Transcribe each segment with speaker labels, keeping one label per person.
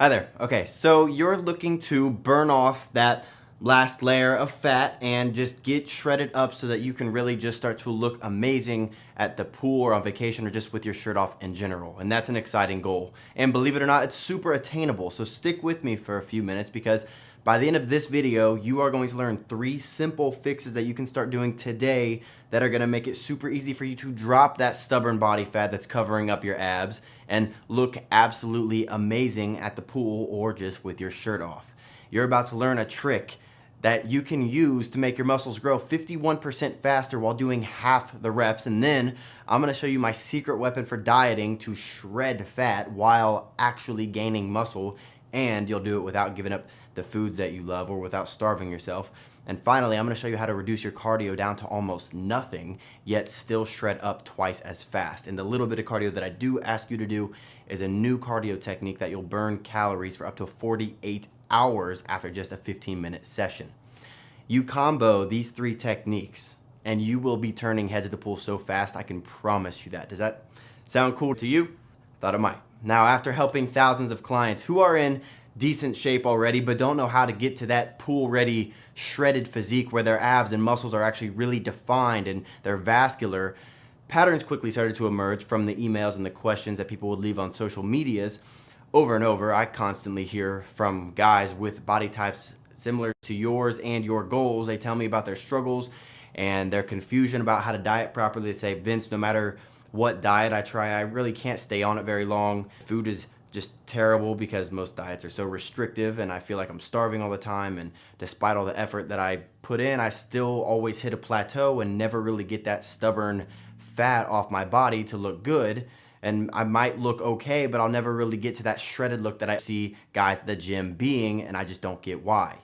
Speaker 1: Hi there. Okay, so you're looking to burn off that last layer of fat and just get shredded up so that you can really just start to look amazing at the pool or on vacation or just with your shirt off in general. And that's an exciting goal. And believe it or not, it's super attainable. So stick with me for a few minutes because by the end of this video, you are going to learn 3 simple fixes that you can start doing today that are gonna make it super easy for you to drop that stubborn body fat that's covering up your abs and look absolutely amazing at the pool or just with your shirt off. You're about to learn a trick that you can use to make your muscles grow 51% faster while doing half the reps. And then I'm gonna show you my secret weapon for dieting to shred fat while actually gaining muscle, and you'll do it without giving up the foods that you love or without starving yourself. And finally, I'm gonna show you how to reduce your cardio down to almost nothing, yet still shred up twice as fast. And the little bit of cardio that I do ask you to do is a new cardio technique that you'll burn calories for up to 48 hours after just a 15-minute session. You combo these 3 techniques and you will be turning heads at the pool so fast, I can promise you that. Does that sound cool to you? Thought it might. Now, after helping thousands of clients who are in decent shape already but don't know how to get to that pool ready shredded physique where their abs and muscles are actually really defined and they're vascular, patterns quickly started to emerge from the emails and the questions that people would leave on social medias. Over and over, I constantly hear from guys with body types similar to yours and your goals. They tell me about their struggles and their confusion about how to diet properly. They say, Vince, no matter what diet I try, I really can't stay on it very long. Food is just terrible because most diets are so restrictive and I feel like I'm starving all the time, and despite all the effort that I put in, I still always hit a plateau and never really get that stubborn fat off my body to look good. And I might look okay, but I'll never really get to that shredded look that I see guys at the gym being, and I just don't get why.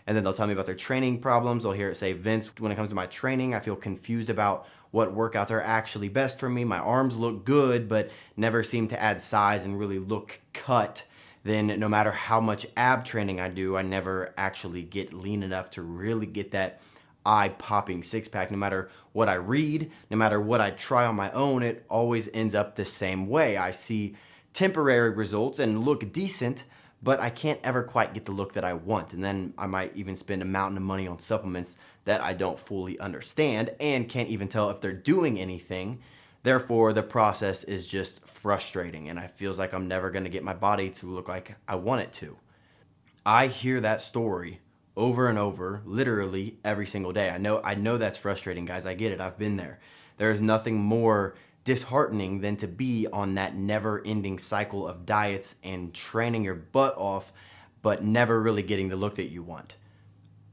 Speaker 1: And then they'll tell me about their training problems. They'll hear it say, Vince, when it comes to my training, I feel confused about what workouts are actually best for me. My arms look good, but never seem to add size and really look cut. Then no matter how much ab training I do, I never actually get lean enough to really get that eye-popping six-pack. No matter what I read, no matter what I try on my own, it always ends up the same way. I see temporary results and look decent, but I can't ever quite get the look that I want. And then I might even spend a mountain of money on supplements that I don't fully understand and can't even tell if they're doing anything. Therefore, the process is just frustrating and it feels like I'm never gonna get my body to look like I want it to. I hear that story over and over, literally every single day. I know that's frustrating, guys. I get it. I've been there. There's nothing more disheartening than to be on that never-ending cycle of diets and training your butt off, but never really getting the look that you want.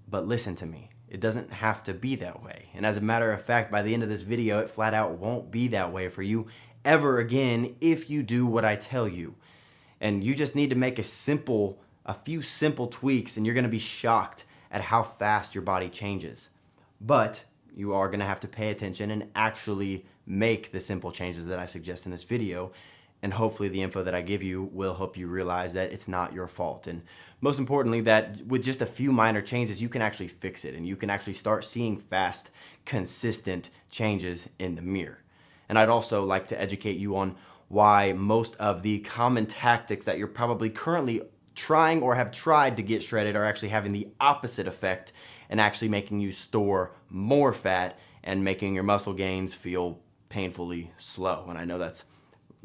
Speaker 1: But listen to me. It doesn't have to be that way. And as a matter of fact, by the end of this video, it flat out won't be that way for you ever again if you do what I tell you. And you just need to make a few simple tweaks and you're gonna be shocked at how fast your body changes. But you are gonna have to pay attention and actually make the simple changes that I suggest in this video. And hopefully the info that I give you will help you realize that it's not your fault. And most importantly, that with just a few minor changes, you can actually fix it and you can actually start seeing fast, consistent changes in the mirror. And I'd also like to educate you on why most of the common tactics that you're probably currently trying or have tried to get shredded are actually having the opposite effect and actually making you store more fat and making your muscle gains feel painfully slow. And I know that's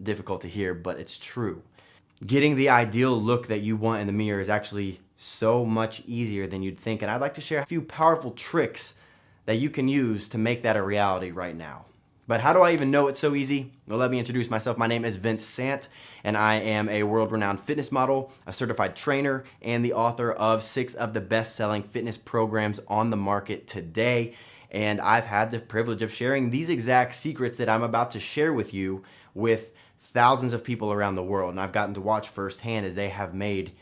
Speaker 1: difficult to hear, but it's true. Getting the ideal look that you want in the mirror is actually so much easier than you'd think. And I'd like to share a few powerful tricks that you can use to make that a reality right now. But how do I even know it's so easy? Well, let me introduce myself. My name is Vince Sant, and I am a world-renowned fitness model, a certified trainer, and the author of 6 of the best-selling fitness programs on the market today. And I've had the privilege of sharing these exact secrets that I'm about to share with you with thousands of people around the world. And I've gotten to watch firsthand as they have made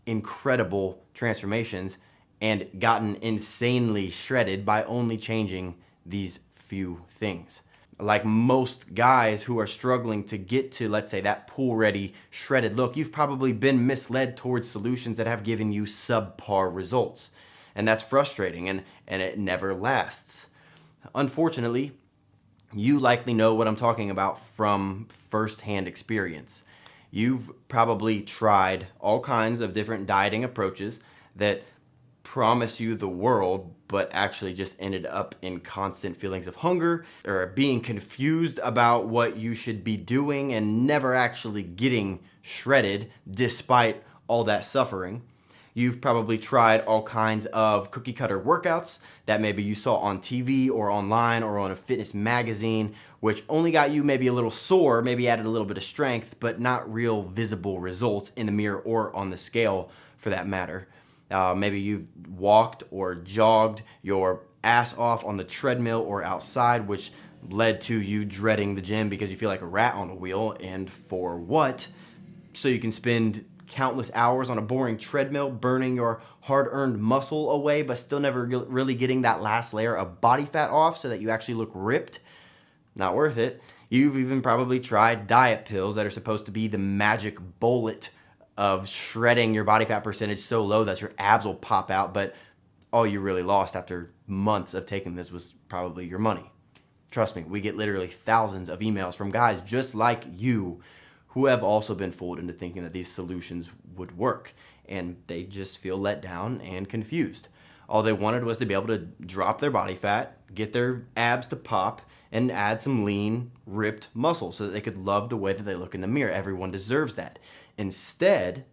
Speaker 1: incredible transformations and gotten insanely shredded by only changing these few things. Like most guys who are struggling to get to, let's say, that pool-ready, shredded look, you've probably been misled towards solutions that have given you subpar results. And that's frustrating, and it never lasts. Unfortunately, you likely know what I'm talking about from firsthand experience. You've probably tried all kinds of different dieting approaches that promise you the world, but actually just ended up in constant feelings of hunger or being confused about what you should be doing and never actually getting shredded despite all that suffering. You've probably tried all kinds of cookie cutter workouts that maybe you saw on TV or online or on a fitness magazine, which only got you maybe a little sore, maybe added a little bit of strength, but not real visible results in the mirror or on the scale for that matter. Maybe you've walked or jogged your ass off on the treadmill or outside, which led to you dreading the gym because you feel like a rat on a wheel. And for what? So you can spend countless hours on a boring treadmill, burning your hard-earned muscle away, but still never really getting that last layer of body fat off so that you actually look ripped. Not worth it. You've even probably tried diet pills that are supposed to be the magic bullet of shredding your body fat percentage so low that your abs will pop out, but all you really lost after months of taking this was probably your money. Trust me, we get literally thousands of emails from guys just like you who have also been fooled into thinking that these solutions would work, and they just feel let down and confused. All they wanted was to be able to drop their body fat, get their abs to pop, and add some lean, ripped muscle so that they could love the way that they look in the mirror. Everyone deserves that. Instead,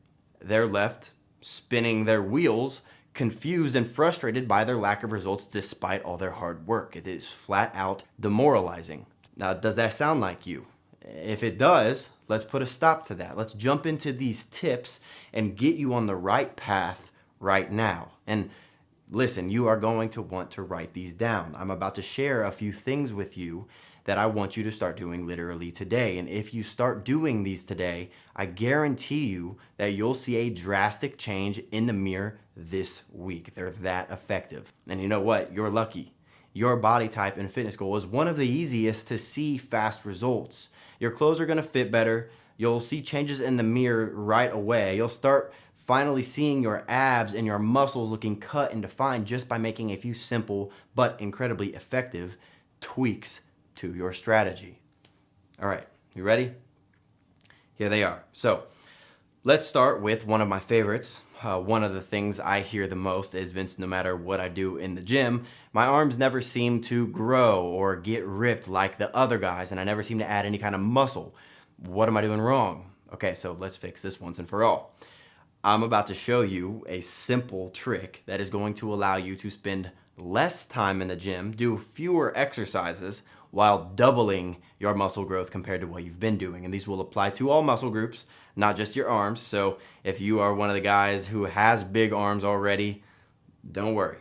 Speaker 1: they're left spinning their wheels, confused and frustrated by their lack of results despite all their hard work. It is flat out demoralizing. Now, does that sound like you? If it does, let's put a stop to that. Let's jump into these tips and get you on the right path right now. And listen, you are going to want to write these down. I'm about to share a few things with you that I want you to start doing literally today. And if you start doing these today, I guarantee you that you'll see a drastic change in the mirror this week. They're that effective. And you know what? You're lucky. Your body type and fitness goal is one of the easiest to see fast results. Your clothes are gonna fit better. You'll see changes in the mirror right away. You'll start finally seeing your abs and your muscles looking cut and defined just by making a few simple but incredibly effective tweaks to your strategy. All right, you ready? Here they are. So let's start with one of my favorites. One of the things I hear the most is, Vince, no matter what I do in the gym, my arms never seem to grow or get ripped like the other guys, and I never seem to add any kind of muscle. What am I doing wrong? Okay, so let's fix this once and for all. I'm about to show you a simple trick that is going to allow you to spend less time in the gym, do fewer exercises, while doubling your muscle growth compared to what you've been doing. And these will apply to all muscle groups, not just your arms. So if you are one of the guys who has big arms already, don't worry.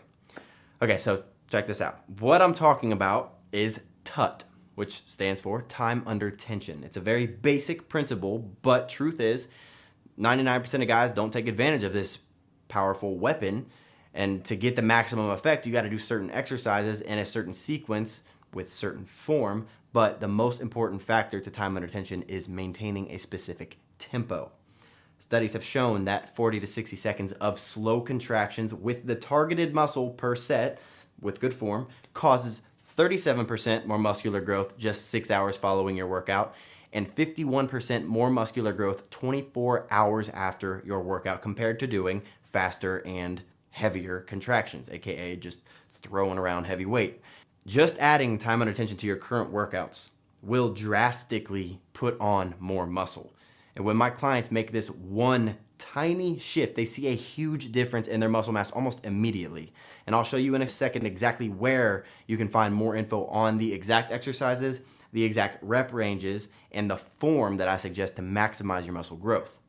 Speaker 1: Okay, so check this out. What I'm talking about is TUT, which stands for time under tension. It's a very basic principle, but truth is 99% of guys don't take advantage of this powerful weapon. And to get the maximum effect, you got to do certain exercises in a certain sequence with certain form, but the most important factor to time under tension is maintaining a specific tempo. Studies have shown that 40 to 60 seconds of slow contractions with the targeted muscle per set with good form causes 37% more muscular growth just 6 hours following your workout and 51% more muscular growth 24 hours after your workout compared to doing faster and heavier contractions, aka just throwing around heavy weight. Just adding time under tension to your current workouts will drastically put on more muscle. And when my clients make this one tiny shift, they see a huge difference in their muscle mass almost immediately. And I'll show you in a second exactly where you can find more info on the exact exercises, the exact rep ranges, and the form that I suggest to maximize your muscle growth.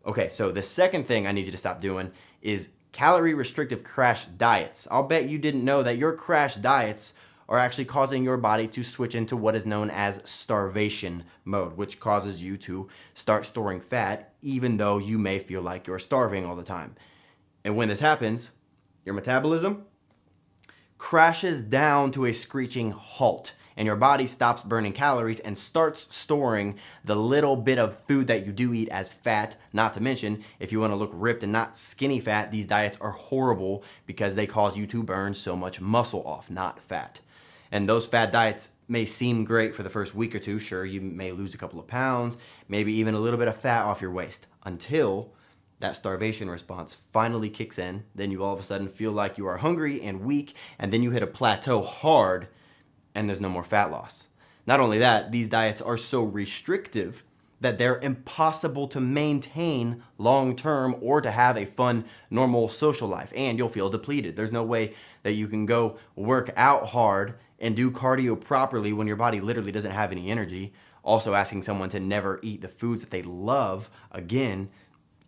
Speaker 1: Okay, so the second thing I need you to stop doing is calorie restrictive crash diets. I'll bet you didn't know that your crash diets are actually causing your body to switch into what is known as starvation mode, which causes you to start storing fat even though you may feel like you're starving all the time. And when this happens, your metabolism crashes down to a screeching halt and your body stops burning calories and starts storing the little bit of food that you do eat as fat. Not to mention, if you want to look ripped and not skinny fat, these diets are horrible because they cause you to burn so much muscle off, not fat. And those fad diets may seem great for the first week or two. Sure, you may lose a couple of pounds, maybe even a little bit of fat off your waist, until that starvation response finally kicks in. Then you all of a sudden feel like you are hungry and weak, and then you hit a plateau hard, and there's no more fat loss. Not only that, these diets are so restrictive that they're impossible to maintain long term or to have a fun, normal social life, and you'll feel depleted. There's no way that you can go work out hard and do cardio properly when your body literally doesn't have any energy. Also, asking someone to never eat the foods that they love, again,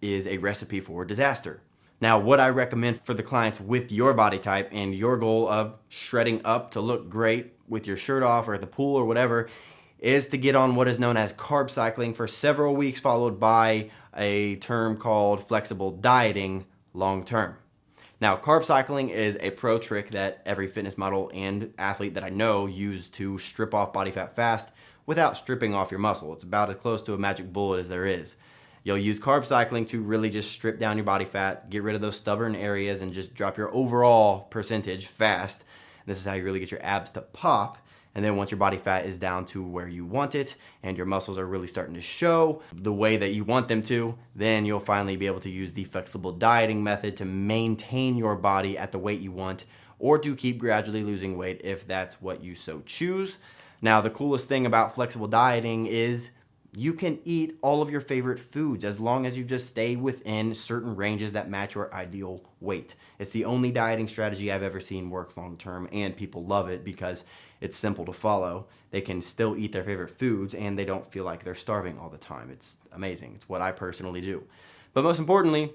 Speaker 1: is a recipe for disaster. Now, what I recommend for the clients with your body type and your goal of shredding up to look great with your shirt off or at the pool or whatever is to get on what is known as carb cycling for several weeks, followed by a term called flexible dieting long term. Now, carb cycling is a pro trick that every fitness model and athlete that I know use to strip off body fat fast without stripping off your muscle. It's about as close to a magic bullet as there is. You'll use carb cycling to really just strip down your body fat, get rid of those stubborn areas, and just drop your overall percentage fast. This is how you really get your abs to pop. And then once your body fat is down to where you want it and your muscles are really starting to show the way that you want them to, then you'll finally be able to use the flexible dieting method to maintain your body at the weight you want, or to keep gradually losing weight if that's what you so choose. Now, the coolest thing about flexible dieting is you can eat all of your favorite foods as long as you just stay within certain ranges that match your ideal weight. It's the only dieting strategy I've ever seen work long term, and people love it because it's simple to follow. They can still eat their favorite foods and they don't feel like they're starving all the time. It's amazing. It's what I personally do. But most importantly,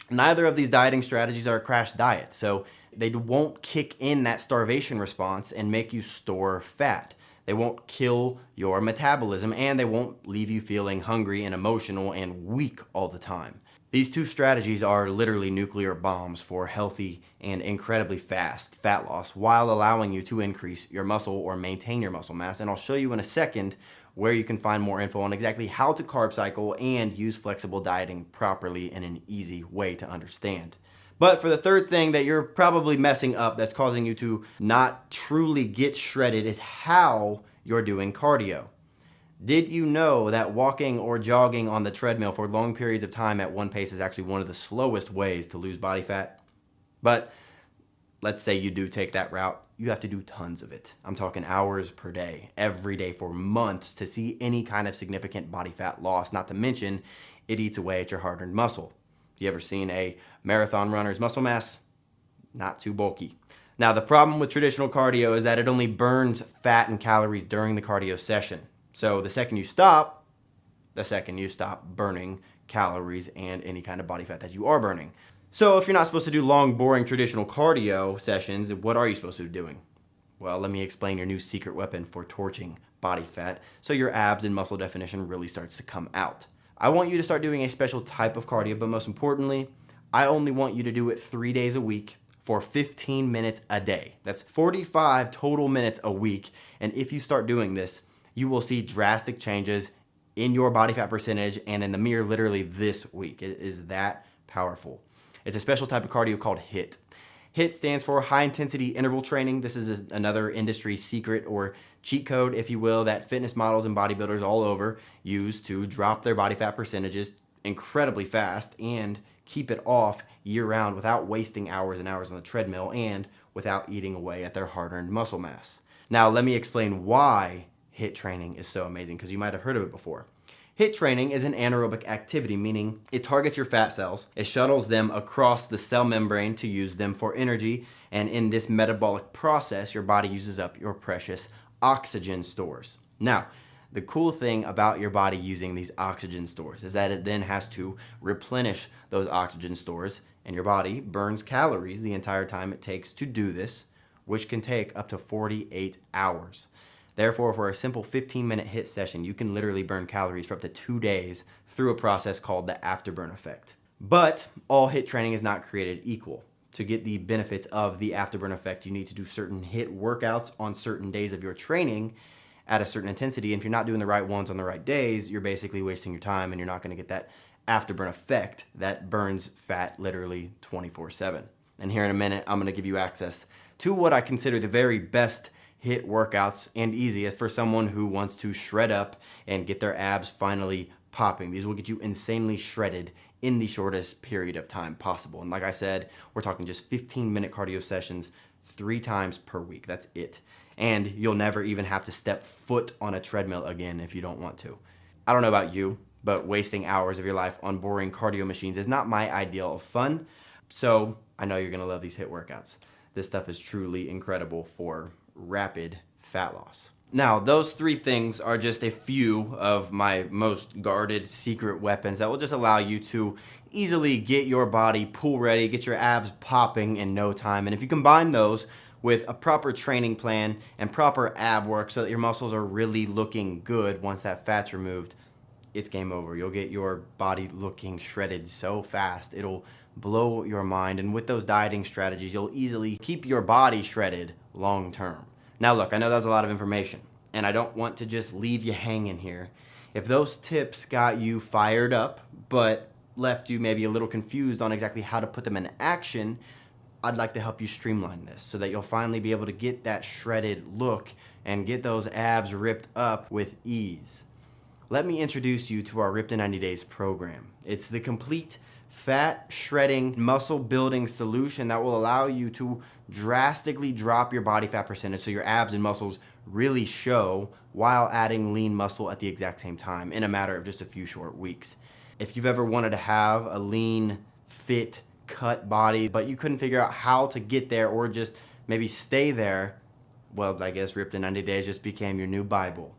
Speaker 1: neither of these dieting strategies are a crash diet, so they won't kick in that starvation response and make you store fat. They won't kill your metabolism, and they won't leave you feeling hungry and emotional and weak all the time. These two strategies are literally nuclear bombs for healthy and incredibly fast fat loss while allowing you to increase your muscle or maintain your muscle mass. And I'll show you in a second where you can find more info on exactly how to carb cycle and use flexible dieting properly in an easy way to understand. But for the third thing that you're probably messing up that's causing you to not truly get shredded is how you're doing cardio. Did you know that walking or jogging on the treadmill for long periods of time at one pace is actually one of the slowest ways to lose body fat? But let's say you do take that route, you have to do tons of it. I'm talking hours per day, every day for months to see any kind of significant body fat loss, not to mention it eats away at your hard-earned muscle. You ever seen a marathon runner's muscle mass? Not too bulky. Now, the problem with traditional cardio is that it only burns fat and calories during the cardio session. So the second you stop burning calories and any kind of body fat that you are burning. So if you're not supposed to do long, boring traditional cardio sessions, what are you supposed to be doing? Well, let me explain your new secret weapon for torching body fat so your abs and muscle definition really starts to come out. I want you to start doing a special type of cardio, but most importantly, I only want you to do it 3 days a week for 15 minutes a day. That's 45 total minutes a week. And if you start doing this, you will see drastic changes in your body fat percentage and in the mirror literally this week. It is that powerful. It's a special type of cardio called HIIT. HIIT stands for high intensity interval training. This is another industry secret or cheat code, if you will, that fitness models and bodybuilders all over use to drop their body fat percentages incredibly fast and keep it off year round without wasting hours and hours on the treadmill and without eating away at their hard-earned muscle mass. Now, let me explain why HIIT training is so amazing, because you might have heard of it before. HIIT training is an anaerobic activity, meaning it targets your fat cells, it shuttles them across the cell membrane to use them for energy, and in this metabolic process, your body uses up your precious oxygen stores. Now, the cool thing about your body using these oxygen stores is that it then has to replenish those oxygen stores, and your body burns calories the entire time it takes to do this, which can take up to 48 hours. Therefore, for a simple 15-minute HIIT session, you can literally burn calories for up to 2 days through a process called the afterburn effect. But all HIIT training is not created equal. To get the benefits of the afterburn effect, you need to do certain HIIT workouts on certain days of your training at a certain intensity. And if you're not doing the right ones on the right days, you're basically wasting your time and you're not going to get that afterburn effect that burns fat literally 24/7. And here in a minute, I'm going to give you access to what I consider the very best HIIT workouts and easy as for someone who wants to shred up and get their abs finally popping. These will get you insanely shredded in the shortest period of time possible. And like I said, we're talking just 15-minute cardio sessions 3 times per week. That's it. And you'll never even have to step foot on a treadmill again if you don't want to. I don't know about you, but wasting hours of your life on boring cardio machines is not my ideal of fun. So I know you're gonna love these HIIT workouts. This stuff is truly incredible for rapid fat loss. Now, those 3 things are just a few of my most guarded secret weapons that will just allow you to easily get your body pool ready, get your abs popping in no time. And if you combine those with a proper training plan and proper ab work so that your muscles are really looking good once that fat's removed, it's game over. You'll get your body looking shredded so fast, it'll blow your mind. And with those dieting strategies, you'll easily keep your body shredded long term. Now look, I know that was a lot of information, and I don't want to just leave you hanging here. If those tips got you fired up, but left you maybe a little confused on exactly how to put them in action, I'd like to help you streamline this so that you'll finally be able to get that shredded look and get those abs ripped up with ease. Let me introduce you to our Ripped in 90 Days program. It's the complete fat shredding, muscle building solution that will allow you to drastically drop your body fat percentage so your abs and muscles really show while adding lean muscle at the exact same time in a matter of just a few short weeks. If you've ever wanted to have a lean, fit, cut body, but you couldn't figure out how to get there or just maybe stay there, well, I guess Ripped in 90 Days just became your new Bible.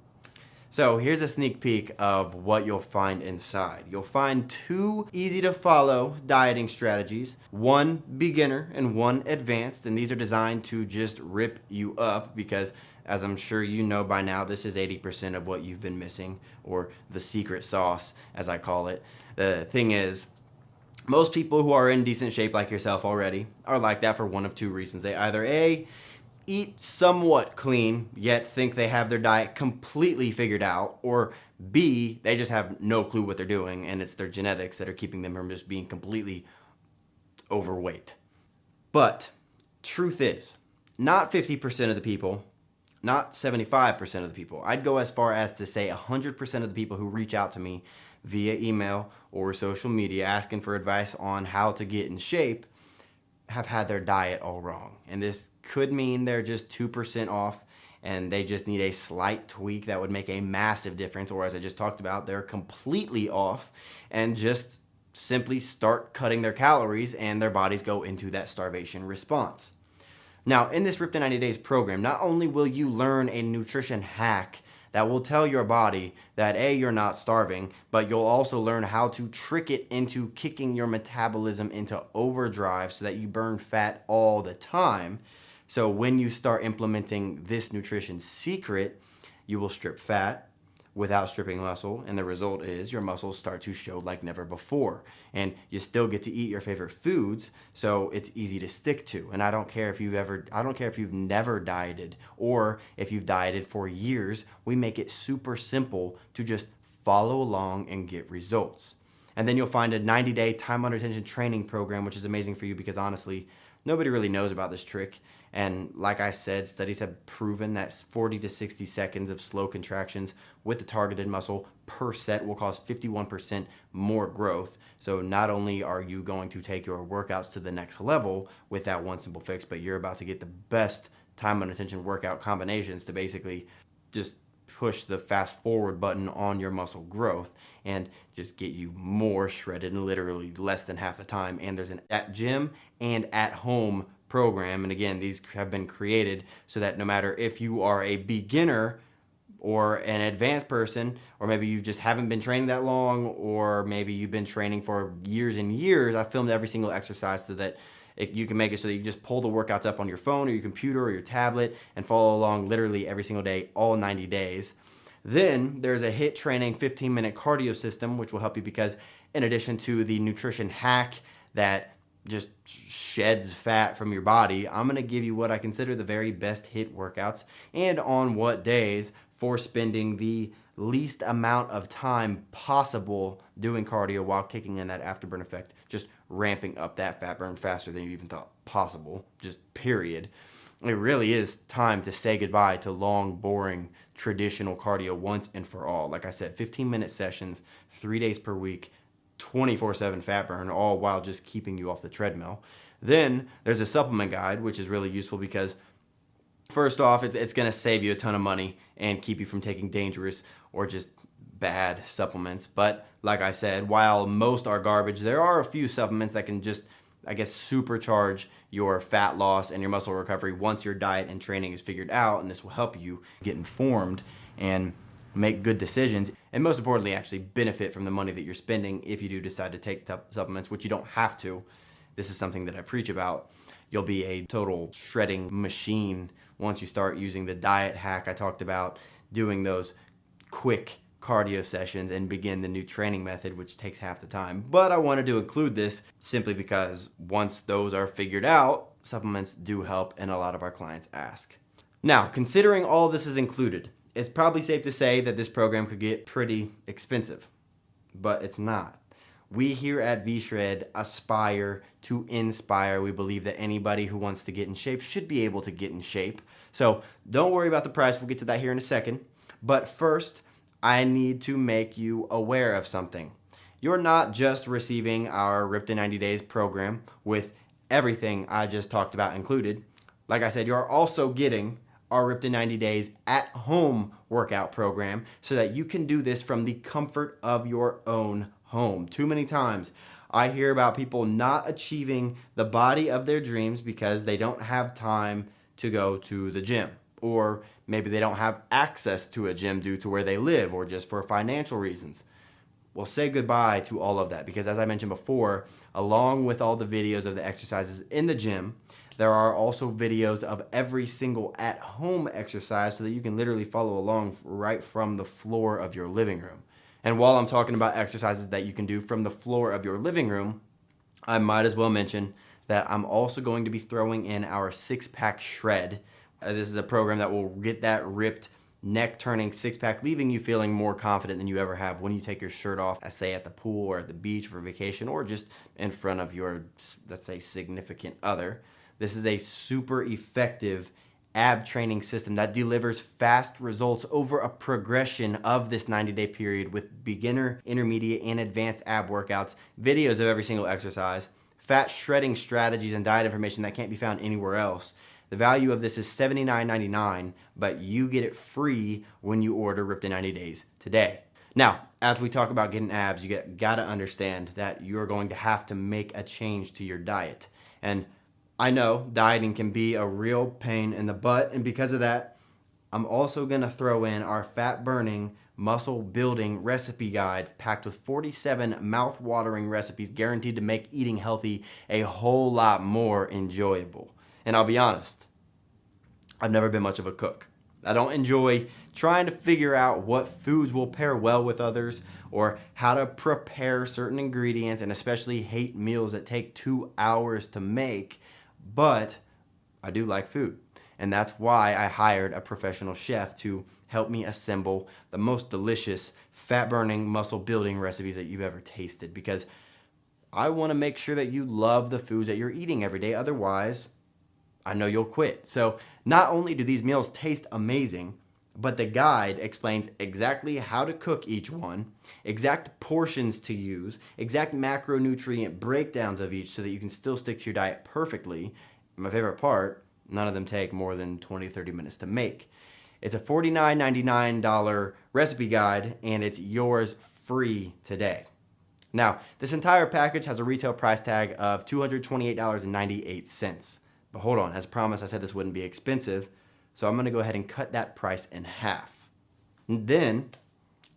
Speaker 1: So here's a sneak peek of what you'll find inside. You'll find 2 easy to follow dieting strategies, 1 beginner and 1 advanced, and these are designed to just rip you up because, as I'm sure you know by now, this is 80% of what you've been missing, or the secret sauce, as I call it. The thing is, most people who are in decent shape like yourself already are like that for one of 2 reasons. They either A, eat somewhat clean, yet think they have their diet completely figured out, or B, they just have no clue what they're doing and it's their genetics that are keeping them from just being completely overweight. But truth is, not 50% of the people, not 75% of the people. I'd go as far as to say 100% of the people who reach out to me via email or social media asking for advice on how to get in shape have had their diet all wrong. And this could mean they're just 2% off and they just need a slight tweak that would make a massive difference. Or as I just talked about, they're completely off and just simply start cutting their calories and their bodies go into that starvation response. Now, in this Ripped in 90 Days program, not only will you learn a nutrition hack that will tell your body that A, you're not starving, but you'll also learn how to trick it into kicking your metabolism into overdrive so that you burn fat all the time. So when you start implementing this nutrition secret, you will strip fat without stripping muscle, and the result is your muscles start to show like never before. And you still get to eat your favorite foods, so it's easy to stick to. And I don't care if you've never dieted or if you've dieted for years, we make it super simple to just follow along and get results. And then you'll find a 90-day time under tension training program, which is amazing for you because honestly, nobody really knows about this trick. And like I said, studies have proven that 40 to 60 seconds of slow contractions with the targeted muscle per set will cause 51% more growth. So not only are you going to take your workouts to the next level with that one simple fix, but you're about to get the best time under tension workout combinations to basically just push the fast forward button on your muscle growth and just get you more shredded in literally less than half the time. And there's an at gym and at home program. And again, these have been created so that no matter if you are a beginner or an advanced person, or maybe you just haven't been training that long, or maybe you've been training for years and years, I filmed every single exercise so that you can make it so that you just pull the workouts up on your phone or your computer or your tablet and follow along literally every single day, all 90 days. Then there's a HIIT training 15-minute cardio system, which will help you because in addition to the nutrition hack that just sheds fat from your body, I'm gonna give you what I consider the very best HIIT workouts and on what days for spending the least amount of time possible doing cardio while kicking in that afterburn effect, just ramping up that fat burn faster than you even thought possible, just period. it really is time to say goodbye to long, boring, traditional cardio once and for all. Like I said, 15-minute sessions, 3 days per week, 24/7 fat burn, all while just keeping you off the treadmill. Then there's a supplement guide, which is really useful because first off, it's going to save you a ton of money and keep you from taking dangerous or just bad supplements. But like I said, while most are garbage, there are a few supplements that can just, I guess, supercharge your fat loss and your muscle recovery once your diet and training is figured out. And this will help you get informed and make good decisions. And most importantly, actually benefit from the money that you're spending if you do decide to take supplements, which you don't have to. This is something that I preach about. You'll be a total shredding machine once you start using the diet hack I talked about, doing those quick cardio sessions, and begin the new training method, which takes half the time. But I wanted to include this simply because once those are figured out, supplements do help, and a lot of our clients ask. Now, considering all this is included, it's probably safe to say that this program could get pretty expensive, but it's not. We here at Vshred aspire to inspire. We believe that anybody who wants to get in shape should be able to get in shape. So don't worry about the price. We'll get to that here in a second. But first, I need to make you aware of something. You're not just receiving our Ripped in 90 Days program with everything I just talked about included. Like I said, you're also getting our Ripped in 90 Days at home workout program so that you can do this from the comfort of your own home. Too many times I hear about people not achieving the body of their dreams because they don't have time to go to the gym, or maybe they don't have access to a gym due to where they live, or just for financial reasons. Well, say goodbye to all of that, because as I mentioned before, along with all the videos of the exercises in the gym, there are also videos of every single at-home exercise so that you can literally follow along right from the floor of your living room. And while I'm talking about exercises that you can do from the floor of your living room, I might as well mention that I'm also going to be throwing in our six-pack shred. This is a program that will get that ripped, neck-turning six-pack, leaving you feeling more confident than you ever have when you take your shirt off, say at the pool or at the beach for vacation, or just in front of your, let's say, significant other. This is a super effective ab training system that delivers fast results over a progression of this 90-day period with beginner, intermediate, and advanced ab workouts, videos of every single exercise, fat shredding strategies, and diet information that can't be found anywhere else. The value of this is $79.99, but you get it free when you order Ripped in 90 Days today. Now, as we talk about getting abs, you gotta understand that you're going to have to make a change to your diet. And I know dieting can be a real pain in the butt, and because of that, I'm also gonna throw in our fat burning, muscle building recipe guide packed with 47 mouth-watering recipes guaranteed to make eating healthy a whole lot more enjoyable. And I'll be honest, I've never been much of a cook. I don't enjoy trying to figure out what foods will pair well with others or how to prepare certain ingredients, and especially hate meals that take 2 hours to make. But I do like food, and that's why I hired a professional chef to help me assemble the most delicious fat-burning, muscle-building recipes that you've ever tasted, because I want to make sure that you love the foods that you're eating every day. Otherwise, I know you'll quit. So not only do these meals taste amazing, but the guide explains exactly how to cook each one, exact portions to use, exact macronutrient breakdowns of each so that you can still stick to your diet perfectly. And my favorite part, none of them take more than 20-30 minutes to make. It's a $49.99 recipe guide, and it's yours free today. Now, this entire package has a retail price tag of $228.98. But hold on, as promised, I said this wouldn't be expensive. So I'm gonna go ahead and cut that price in half. And then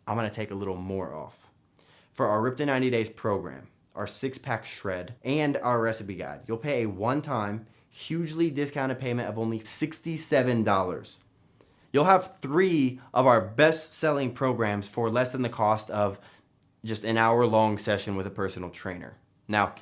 Speaker 1: I'm gonna take a little more off. For our Ripped in 90 Days program, our six-pack shred, and our recipe guide, you'll pay a one-time, hugely discounted payment of only $67. You'll have 3 of our best-selling programs for less than the cost of just an hour-long session with a personal trainer. Now,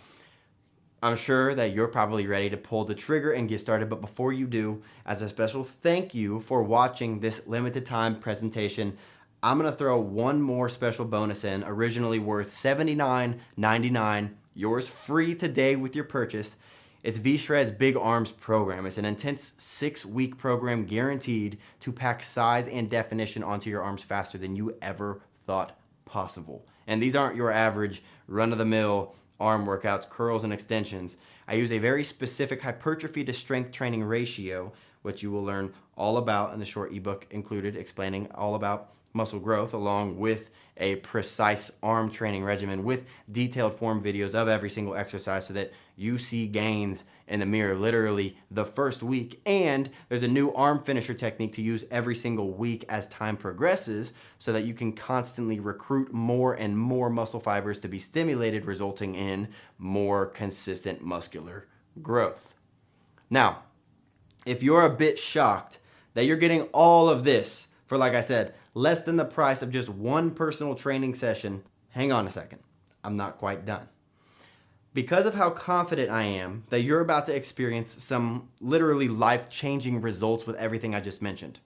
Speaker 1: I'm sure that you're probably ready to pull the trigger and get started, but before you do, as a special thank you for watching this limited time presentation, I'm gonna throw one more special bonus in, originally worth $79.99, yours free today with your purchase. It's Vshred's Big Arms program. It's an intense 6-week program guaranteed to pack size and definition onto your arms faster than you ever thought possible. And these aren't your average run-of-the-mill arm workouts, curls, and extensions. I use a very specific hypertrophy to strength training ratio, which you will learn all about in the short ebook included, explaining all about muscle growth, along with a precise arm training regimen with detailed form videos of every single exercise so that you see gains in the mirror literally the first week. And there's a new arm finisher technique to use every single week as time progresses so that you can constantly recruit more and more muscle fibers to be stimulated, resulting in more consistent muscular growth. Now, if you're a bit shocked that you're getting all of this for, like I said, less than the price of just one personal training session, hang on a second. I'm not quite done. Because of how confident I am that you're about to experience some literally life-changing results with everything I just mentioned,